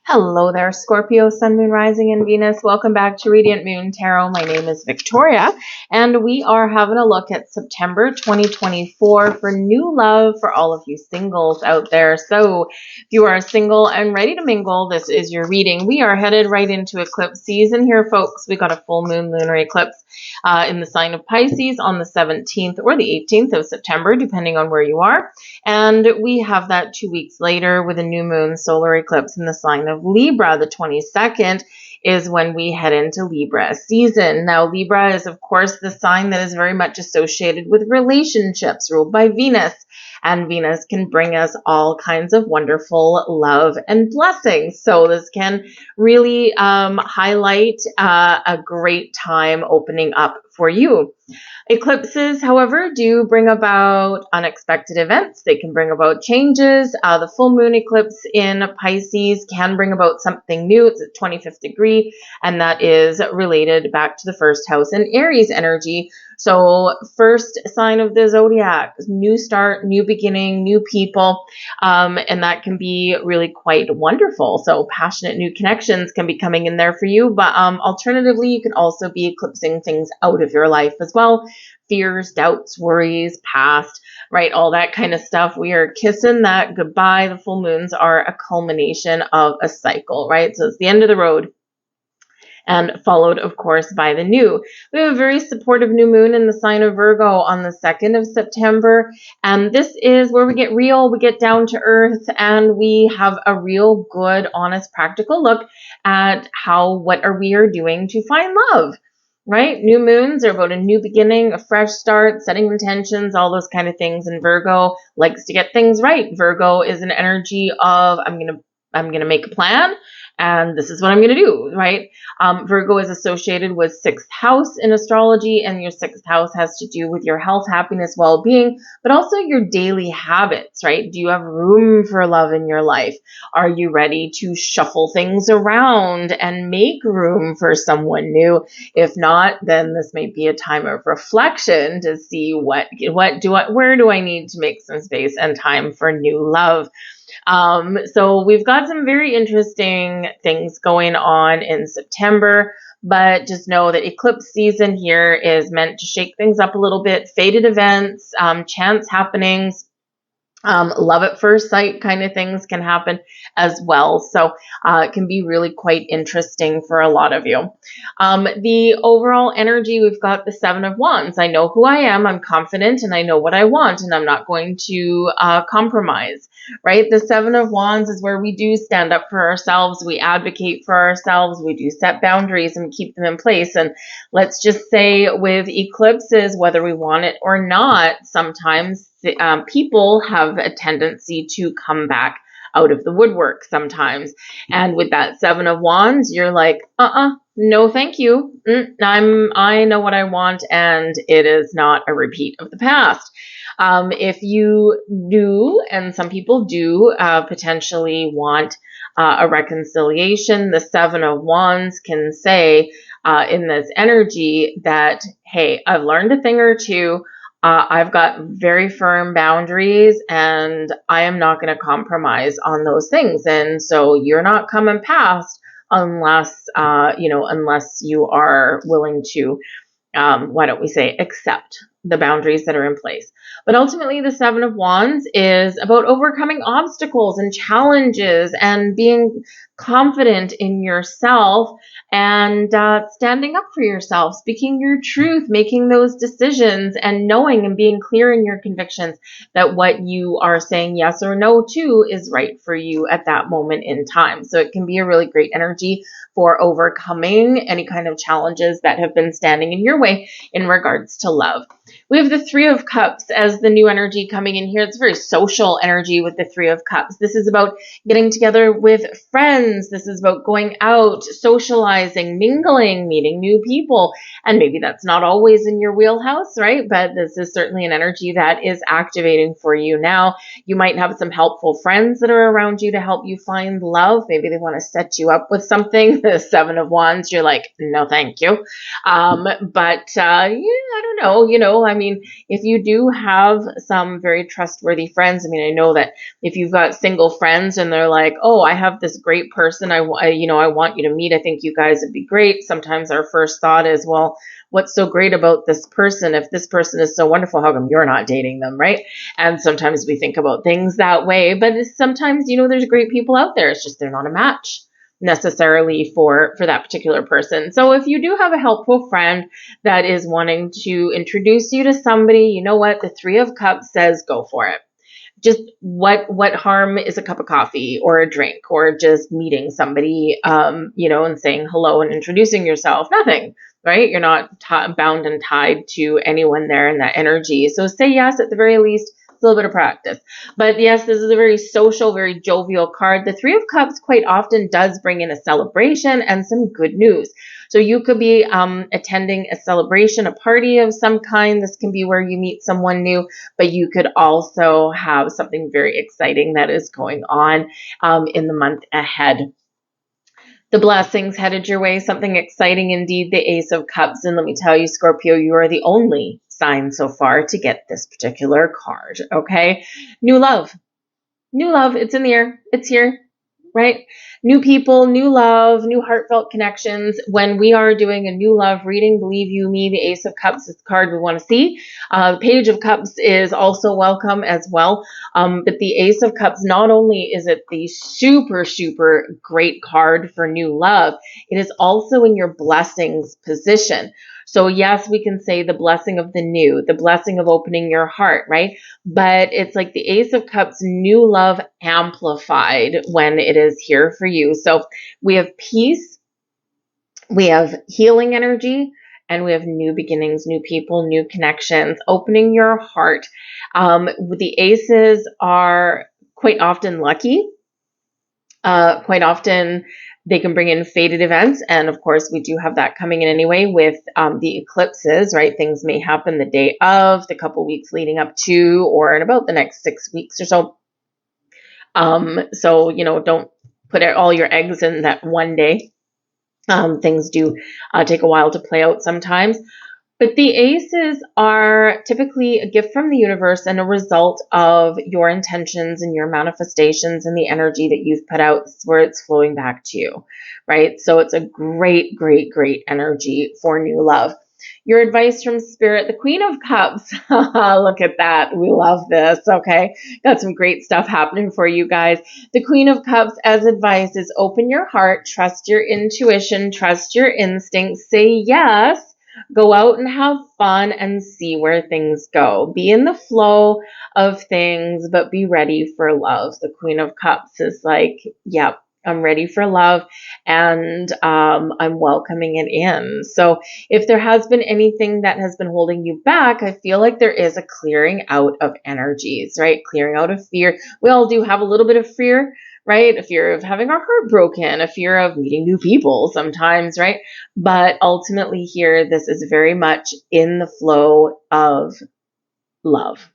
Hello there, Scorpio, Sun, Moon, Rising, and Venus. Welcome back to Radiant Moon Tarot. My name is Victoria, and we are having a look at September 2024 for new love for all of you singles out there. So if you are single and ready to mingle, this is your reading. We are headed right into eclipse season here, folks. We got a full moon lunar eclipse in the sign of Pisces on the 17th or the 18th of September, depending on where you are. And we have that 2 weeks later with a new moon solar eclipse in the sign of Libra. The 22nd is when we head into Libra season. Now, Libra is, of course, the sign that is very much associated with relationships, ruled by Venus. And Venus can bring us all kinds of wonderful love and blessings. So this can really highlight a great time opening up for you. Eclipses, however, do bring about unexpected events. They can bring about changes. The full moon eclipse in Pisces can bring about something new. It's at 25th degree, and that is related back to the first house in Aries energy. So first sign of the zodiac, new start, new beginning, new people, and that can be really quite wonderful. So passionate new connections can be coming in there for you, but alternatively, you can also be eclipsing things out of your life as well. Fears, doubts, worries, past, right? All that kind of stuff. We are kissing that goodbye. The full moons are a culmination of a cycle, right? So it's the end of the road, and followed, of course, by the new. We have a very supportive new moon in the sign of Virgo on the 2nd of September. And this is where we get real, we get down to earth, and we have a real good, honest, practical look at what we are doing to find love. Right? New moons are about a new beginning, a fresh start, setting intentions, all those kind of things. And Virgo likes to get things right. Virgo is an energy of I'm gonna make a plan, and this is what I'm going to do, right? Virgo is associated with 6th house in astrology, and your 6th house has to do with your health, happiness, well-being, but also your daily habits, right? Do you have room for love in your life? Are you ready to shuffle things around and make room for someone new? If not, then this may be a time of reflection to see where do I need to make some space and time for new love. So we've got some very interesting things going on in September, but just know that eclipse season here is meant to shake things up a little bit. Fated events, chance happenings, love at first sight kind of things can happen as well. So it can be really quite interesting for a lot of you. The overall energy, we've got the 7 of Wands. I know who I am, I'm confident, and I know what I want, and I'm not going to compromise, right? The 7 of Wands is where we do stand up for ourselves, we advocate for ourselves, we do set boundaries and keep them in place. And let's just say with eclipses, whether we want it or not, sometimes people have a tendency to come back out of the woodwork sometimes. And with that 7 of Wands, you're like, no, thank you. I know what I want, and it is not a repeat of the past. If you do, and some people do, potentially want a reconciliation, the 7 of Wands can say in this energy that, hey, I've learned a thing or two. I've got very firm boundaries, and I am not going to compromise on those things. And so you're not coming past unless you are willing to, accept the boundaries that are in place. But ultimately, the 7 of Wands is about overcoming obstacles and challenges and being confident in yourself and standing up for yourself, speaking your truth, making those decisions, and knowing and being clear in your convictions that what you are saying yes or no to is right for you at that moment in time. So it can be a really great energy for overcoming any kind of challenges that have been standing in your way in regards to love. We have the 3 of Cups as the new energy coming in here. It's very social energy with the 3 of Cups. This is about getting together with friends. This is about going out, socializing, mingling, meeting new people. And maybe that's not always in your wheelhouse, right? But this is certainly an energy that is activating for you now. You might have some helpful friends that are around you to help you find love. Maybe they want to set you up with something. The 7 of Wands, you're like, no, thank you. I don't know, I mean, if you do have some very trustworthy friends, I mean, I know that if you've got single friends and they're like, oh, I have this great person I want you to meet. I think you guys would be great. Sometimes our first thought is, well, what's so great about this person? If this person is so wonderful, how come you're not dating them, right? And sometimes we think about things that way, but sometimes, there's great people out there. It's just they're not a match necessarily for that particular person. So if you do have a helpful friend that is wanting to introduce you to somebody, you know what? The Three of Cups says go for it. Just what harm is a cup of coffee or a drink or just meeting somebody, and saying hello and introducing yourself? Nothing, right? You're not bound and tied to anyone there in that energy. So say yes at the very least. A little bit of practice. But yes, this is a very social, very jovial card. The Three of Cups quite often does bring in a celebration and some good news. So you could be attending a celebration, a party of some kind. This can be where you meet someone new, but you could also have something very exciting that is going on in the month ahead. The blessings headed your way, something exciting indeed, the Ace of Cups. And let me tell you, Scorpio, you are the only sign so far to get this particular card, okay? New love. New love, it's in the air. It's here, right? New people, new love, new heartfelt connections. When we are doing a new love reading, believe you me, the Ace of Cups is the card we want to see. Page of Cups is also welcome as well. But the Ace of Cups, not only is it the super, super great card for new love, it is also in your blessings position. So yes, we can say the blessing of the new, the blessing of opening your heart, right? But it's like the Ace of Cups, new love amplified when it is here for you. So we have peace, we have healing energy, and we have new beginnings, new people, new connections, opening your heart. The aces are quite often lucky. Quite often they can bring in fated events. And of course, we do have that coming in anyway with the eclipses, right? Things may happen the day of, the couple weeks leading up to, or in about the next 6 weeks or so. So, don't put all your eggs in that one day. Things do take a while to play out sometimes. But the aces are typically a gift from the universe and a result of your intentions and your manifestations and the energy that you've put out where it's flowing back to you, right? So it's a great, great, great energy for new love. Your advice from Spirit, the Queen of Cups. Look at that. We love this. Okay. Got some great stuff happening for you guys. The Queen of Cups as advice is open your heart, trust your intuition, trust your instincts, say yes. Go out and have fun and see where things go. Be in the flow of things, but be ready for love. The Queen of Cups is like, yep, I'm ready for love and I'm welcoming it in. So if there has been anything that has been holding you back, I feel like there is a clearing out of energies, right? Clearing out of fear. We all do have a little bit of fear, right? A fear of having our heart broken, a fear of meeting new people sometimes, right? But ultimately here, this is very much in the flow of love,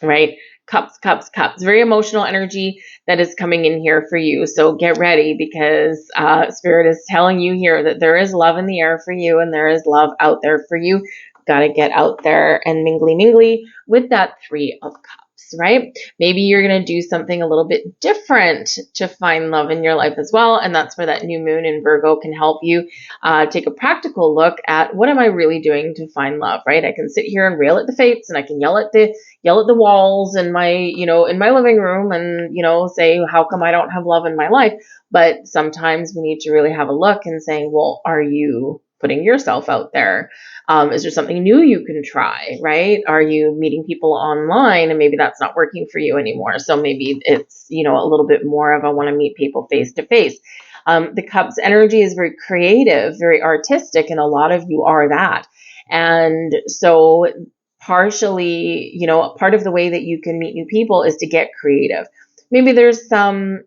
right? Cups, cups, cups. Very emotional energy that is coming in here for you. So get ready because Spirit is telling you here that there is love in the air for you and there is love out there for you. Got to get out there and mingly with that Three of Cups. Right? Maybe you're going to do something a little bit different to find love in your life as well. And that's where that new moon in Virgo can help you take a practical look at what am I really doing to find love, right? I can sit here and rail at the fates and I can yell at the walls in my, in my living room and, say, how come I don't have love in my life? But sometimes we need to really have a look and saying, well, are you putting yourself out there? Is there something new you can try, right? Are you meeting people online and maybe that's not working for you anymore? So maybe it's, a little bit more of I want to meet people face to face. The Cups energy is very creative, very artistic, and a lot of you are that. And so partially, part of the way that you can meet new people is to get creative. Maybe there's some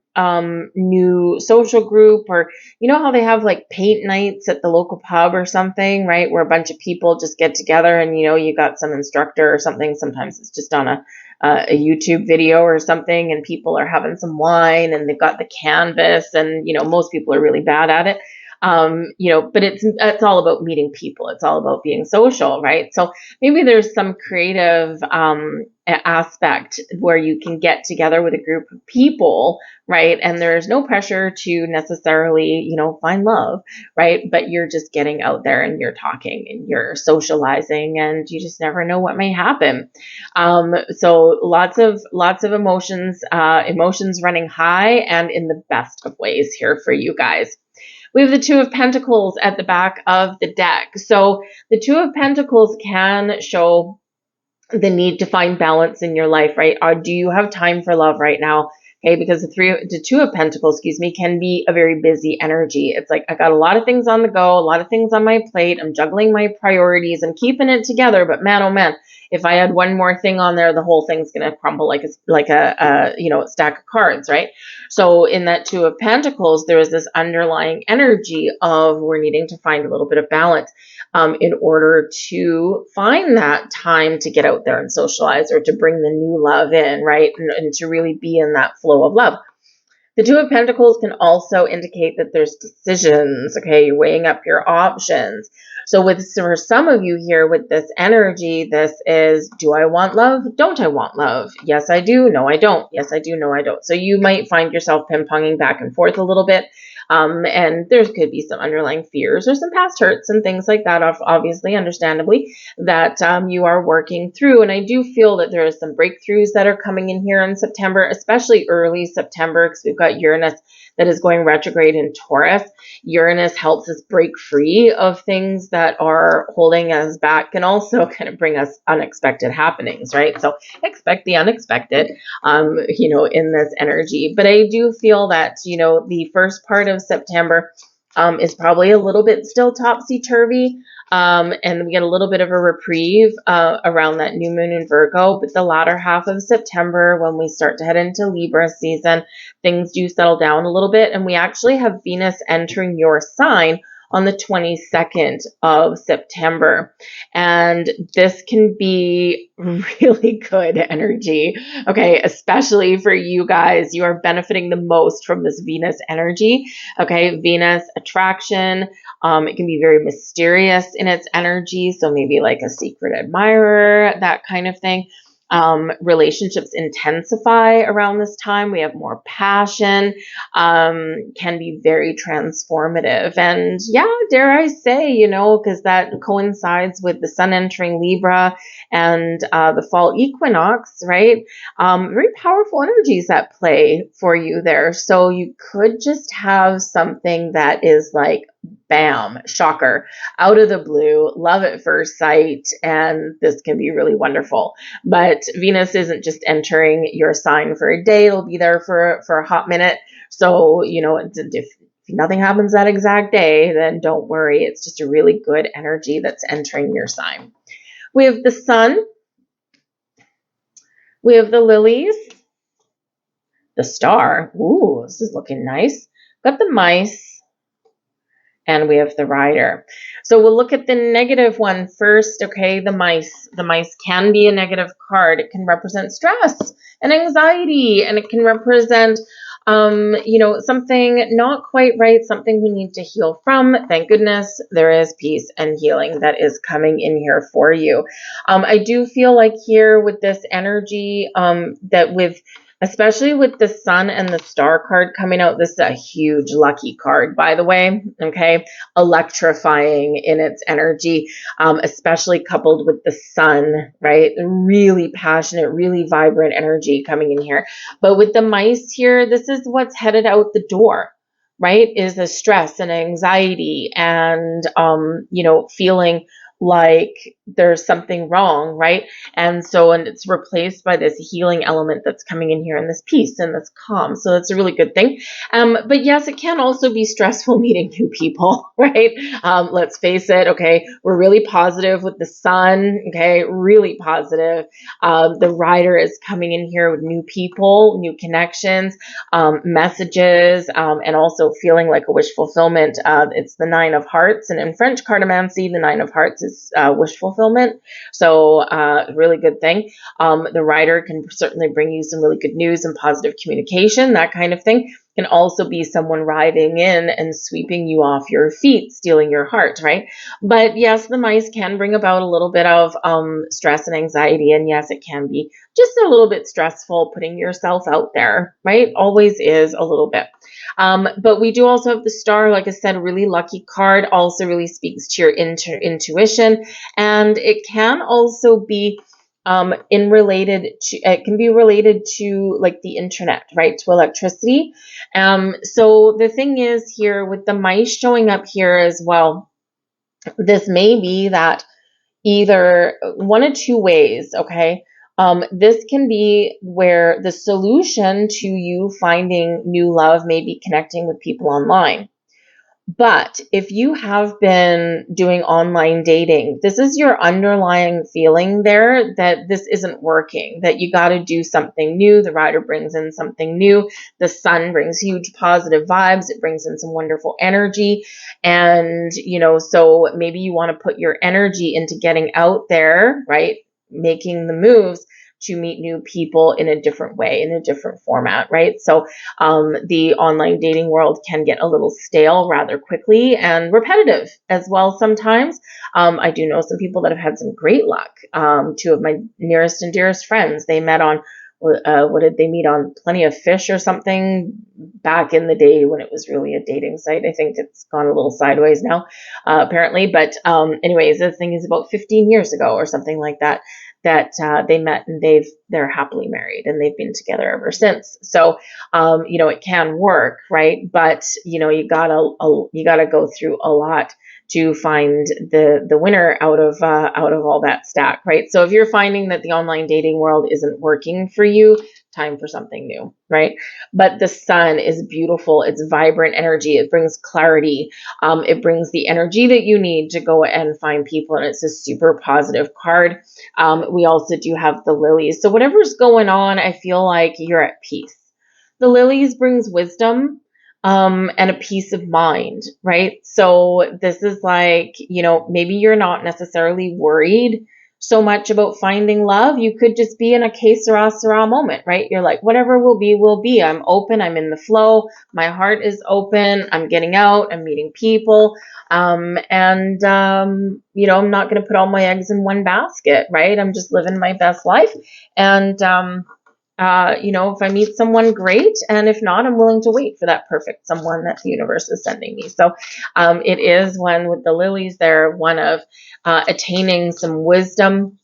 new social group or how they have like paint nights at the local pub or something, right? Where a bunch of people just get together and, you got some instructor or something. Sometimes it's just on a YouTube video or something and people are having some wine and they've got the canvas and, most people are really bad at it. But it's all about meeting people. It's all about being social, right? So maybe there's some creative aspect where you can get together with a group of people, right? And there's no pressure to necessarily, find love, right? But you're just getting out there and you're talking and you're socializing, and you just never know what may happen. So lots of emotions, emotions running high and in the best of ways here for you guys. We have the Two of Pentacles at the back of the deck. So the Two of Pentacles can show the need to find balance in your life, right? Or do you have time for love right now? Okay, because the Two of Pentacles, can be a very busy energy. It's like, I got a lot of things on the go, a lot of things on my plate. I'm juggling my priorities. I'm keeping it together, but man, oh man, if I add one more thing on there, the whole thing's going to crumble like a stack of cards, right? So in that Two of Pentacles, there is this underlying energy of we're needing to find a little bit of balance in order to find that time to get out there and socialize, or to bring the new love in, right? And to really be in that flow of love. The Two of Pentacles can also indicate that there's decisions, okay? You're weighing up your options. So for some of you here with this energy, this is, do I want love? Don't I want love? Yes, I do. No, I don't. Yes, I do. No, I don't. So you might find yourself ping-ponging back and forth a little bit. And there could be some underlying fears or some past hurts and things like that, obviously, understandably, that you are working through. And I do feel that there are some breakthroughs that are coming in here in September, especially early September, because we've got Uranus that is going retrograde in Taurus. Uranus helps us break free of things that are holding us back, and also kind of bring us unexpected happenings, right? So expect the unexpected, in this energy. But I do feel that, the first part of September is probably a little bit still topsy-turvy. And we get a little bit of a reprieve around that new moon in Virgo. But the latter half of September, when we start to head into Libra season, things do settle down a little bit. And we actually have Venus entering your sign on the 22nd of September. And this can be really good energy, okay, especially for you guys. You are benefiting the most from this Venus energy, okay? Venus attraction. It can be very mysterious in its energy, so maybe like a secret admirer, that kind of thing. Relationships intensify around this time. We have more passion, can be very transformative. And yeah, dare I say, because that coincides with the sun entering Libra and the fall equinox, right? Very powerful energies at play for you there. So you could just have something that is like, bam, shocker, out of the blue, love at first sight, and this can be really wonderful. But Venus isn't just entering your sign for a day, it'll be there for a hot minute. So, if nothing happens that exact day, then don't worry. It's just a really good energy that's entering your sign. We have the sun. We have the lilies. The star. Ooh, this is looking nice. Got the mice. And we have the rider. So we'll look at the negative one first. Okay, the mice. The mice can be a negative card. It can represent stress and anxiety, and it can represent, something not quite right, something we need to heal from. Thank goodness there is peace and healing that is coming in here for you. I do feel like here with this energy, especially with the sun and the star card coming out, this is a huge lucky card, by the way, okay? Electrifying in its energy, especially coupled with the sun, right? Really passionate, really vibrant energy coming in here. But with the mice here, this is what's headed out the door, right? Is the stress and anxiety and, feeling like there's something wrong, right? And it's replaced by this healing element that's coming in here, and this peace and this calm. So that's a really good thing. But yes, it can also be stressful meeting new people, right? Let's face it, okay? We're really positive with the sun, okay? Really positive. The rider is coming in here with new people, new connections, messages, and also feeling like a wish fulfillment. It's the Nine of Hearts, and in French cartomancy, the Nine of Hearts is wish fulfillment. So really good thing. The rider can certainly bring you some really good news and positive communication, that kind of thing. can also be someone riding in and sweeping you off your feet, stealing your heart, right? But yes, the mice can bring about a little bit of stress and anxiety. And yes, it can be just a little bit stressful putting yourself out there, right? Always is a little bit. But we do also have the star, like I said, a really lucky card, also really speaks to your intuition. And it can also be it can be related to like the internet, right? To electricity. So the thing is here with the mice showing up here as well, this may be that either one of two ways, okay? This can be where the solution to you finding new love may be connecting with people online. But if you have been doing online dating, this is your underlying feeling there that this isn't working, that you got to do something new. The rider brings in something new. The sun brings huge positive vibes. It brings in some wonderful energy. And, so maybe you want to put your energy into getting out there, right? Making the moves to meet new people in a different way, in a different format, right? So the online dating world can get a little stale rather quickly and repetitive as well sometimes. I do know some people that have had some great luck. Two of my nearest and dearest friends, they met on, what did they meet on? Plenty of Fish or something back in the day when it was really a dating site. I think it's gone a little sideways now, apparently. But anyways, the thing is about 15 years ago or something like that, they met and they're happily married and they've been together ever since. So, it can work, right? But, you gotta go through a lot to find the winner out of all that stack, right? So if you're finding that the online dating world isn't working for you, time for something new, right? But the sun is beautiful. It's vibrant energy. It brings clarity. It brings the energy that you need to go and find people. And it's a super positive card. We also do have the lilies. So whatever's going on, I feel like you're at peace. The lilies brings wisdom and a peace of mind, right? So this is like, maybe you're not necessarily worried so much about finding love. You could just be in a que sera, sera moment, right? You're like, whatever will be, will be. I'm open. I'm in the flow. My heart is open. I'm getting out. I'm meeting people. I'm not going to put all my eggs in one basket, right? I'm just living my best life. And, if I meet someone, great. And if not, I'm willing to wait for that perfect someone that the universe is sending me. So it is one with the lilies there, one of attaining some wisdom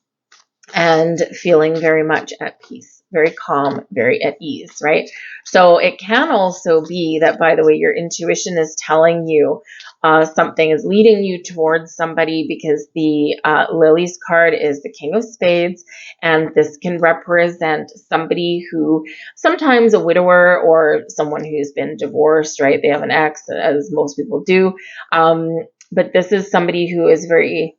and feeling very much at peace, very calm, very at ease, right? So it can also be that, by the way, your intuition is telling you something is leading you towards somebody, because the Lilies card is the King of Spades, and this can represent somebody who, sometimes a widower or someone who's been divorced, right? They have an ex, as most people do. But this is somebody who is very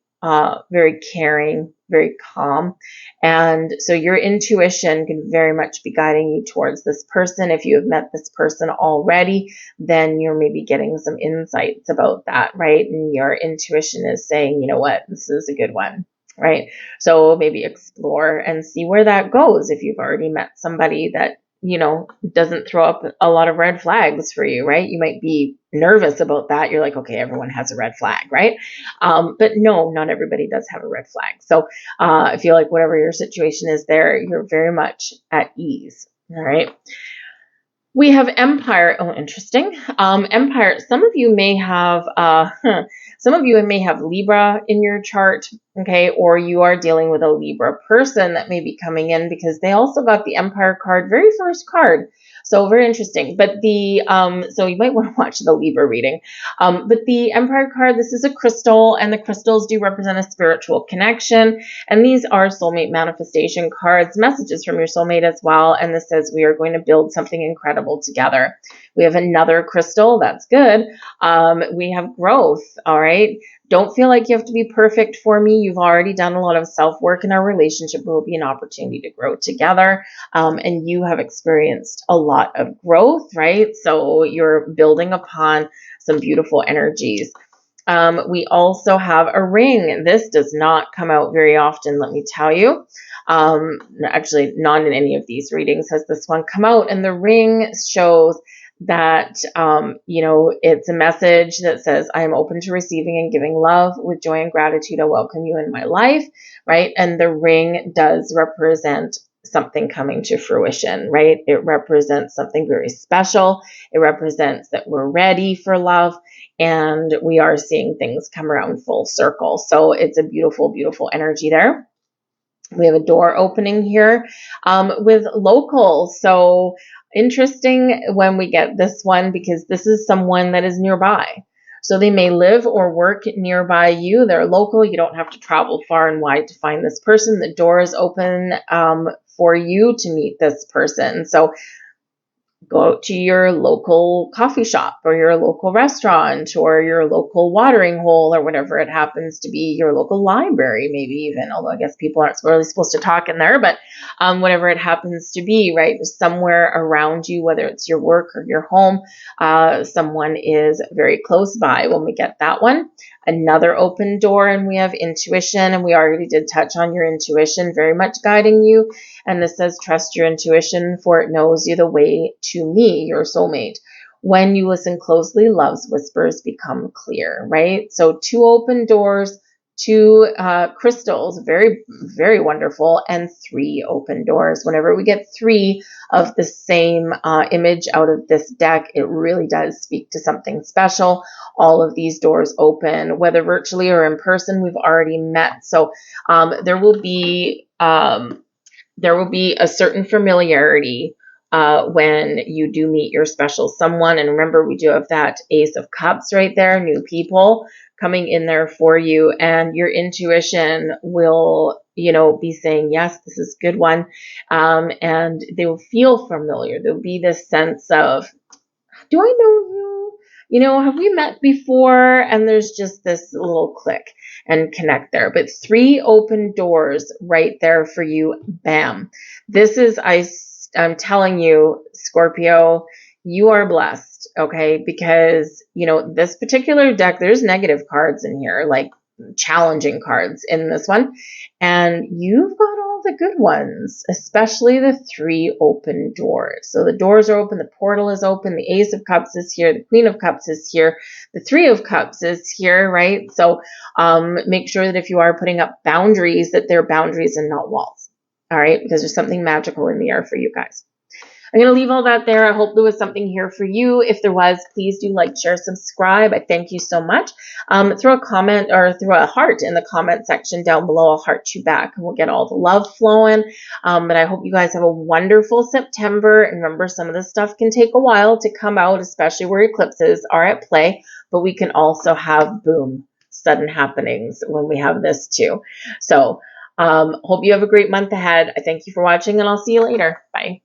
caring, very calm. And so your intuition can very much be guiding you towards this person. If you have met this person already, then you're maybe getting some insights about that, right? And your intuition is saying, you know what, this is a good one, right? So maybe explore and see where that goes. If you've already met somebody that, doesn't throw up a lot of red flags for you, right? You might be nervous about that. You're like, okay, everyone has a red flag, right? But no, not everybody does have a red flag. So I feel like whatever your situation is there, you're very much at ease. All right. We have Empire. Oh, interesting. Empire. Some of you may have Libra in your chart, okay, or you are dealing with a Libra person that may be coming in, because they also got the Empire card, very first card. So very interesting. But so you might want to watch the Libra reading. But the Empire card, this is a crystal, and the crystals do represent a spiritual connection. And these are soulmate manifestation cards, messages from your soulmate as well. And this says we are going to build something incredible together. We have another crystal. That's good. We have growth. All right. Don't feel like you have to be perfect for me. You've already done a lot of self-work, and our relationship will be an opportunity to grow together. And you have experienced a lot of growth, right? So you're building upon some beautiful energies. We also have a ring. This does not come out very often, let me tell you. Actually, not in any of these readings has this one come out. And the ring shows that, you know, it's a message that says, I am open to receiving and giving love with joy and gratitude. I welcome you in my life, right? And the ring does represent something coming to fruition, right? It represents something very special. It represents that we're ready for love and we are seeing things come around full circle. So it's a beautiful, beautiful energy there. We have a door opening here with local. So interesting when we get this one, because this is someone that is nearby. So they may live or work nearby you. They're local. You don't have to travel far and wide to find this person. The door is open for you to meet this person. So go to your local coffee shop or your local restaurant or your local watering hole or whatever it happens to be, your local library, maybe even, although I guess people aren't really supposed to talk in there, but whatever it happens to be, right? Somewhere around you, whether it's your work or your home, someone is very close by when we get that one. Another open door, and we have intuition, and we already did touch on your intuition very much guiding you. And this says, trust your intuition, for it knows you the way to me, your soulmate. When you listen closely, love's whispers become clear, right? So 2 open doors, 2 crystals, very, very wonderful, and 3 open doors. Whenever we get 3 of the same image out of this deck, it really does speak to something special. All of these doors open, whether virtually or in person. We've already met. So there will be a certain familiarity when you do meet your special someone. And remember, we do have that Ace of Cups right there, new people coming in there for you. And your intuition will, you know, be saying, yes, this is a good one. And they will feel familiar. There'll be this sense of, do I know you? You know, have we met before? And there's just this little click and connect there. But 3 open doors right there for you. Bam. This is, I'm telling you, Scorpio, you are blessed, okay? Because, you know, this particular deck, there's negative cards in here, like challenging cards in this one. And you've got all the good ones, especially the 3 open doors. So the doors are open, the portal is open, the Ace of Cups is here, the Queen of Cups is here, the 3 of Cups is here, right? So make sure that if you are putting up boundaries, that they're boundaries and not walls, all right? Because there's something magical in the air for you guys. I'm going to leave all that there. I hope there was something here for you. If there was, please do like, share, subscribe. I thank you so much. Throw a comment or throw a heart in the comment section down below. I'll heart you back and we'll get all the love flowing. But I hope you guys have a wonderful September. And remember, some of this stuff can take a while to come out, especially where eclipses are at play. But we can also have, boom, sudden happenings when we have this too. So hope you have a great month ahead. I thank you for watching and I'll see you later. Bye.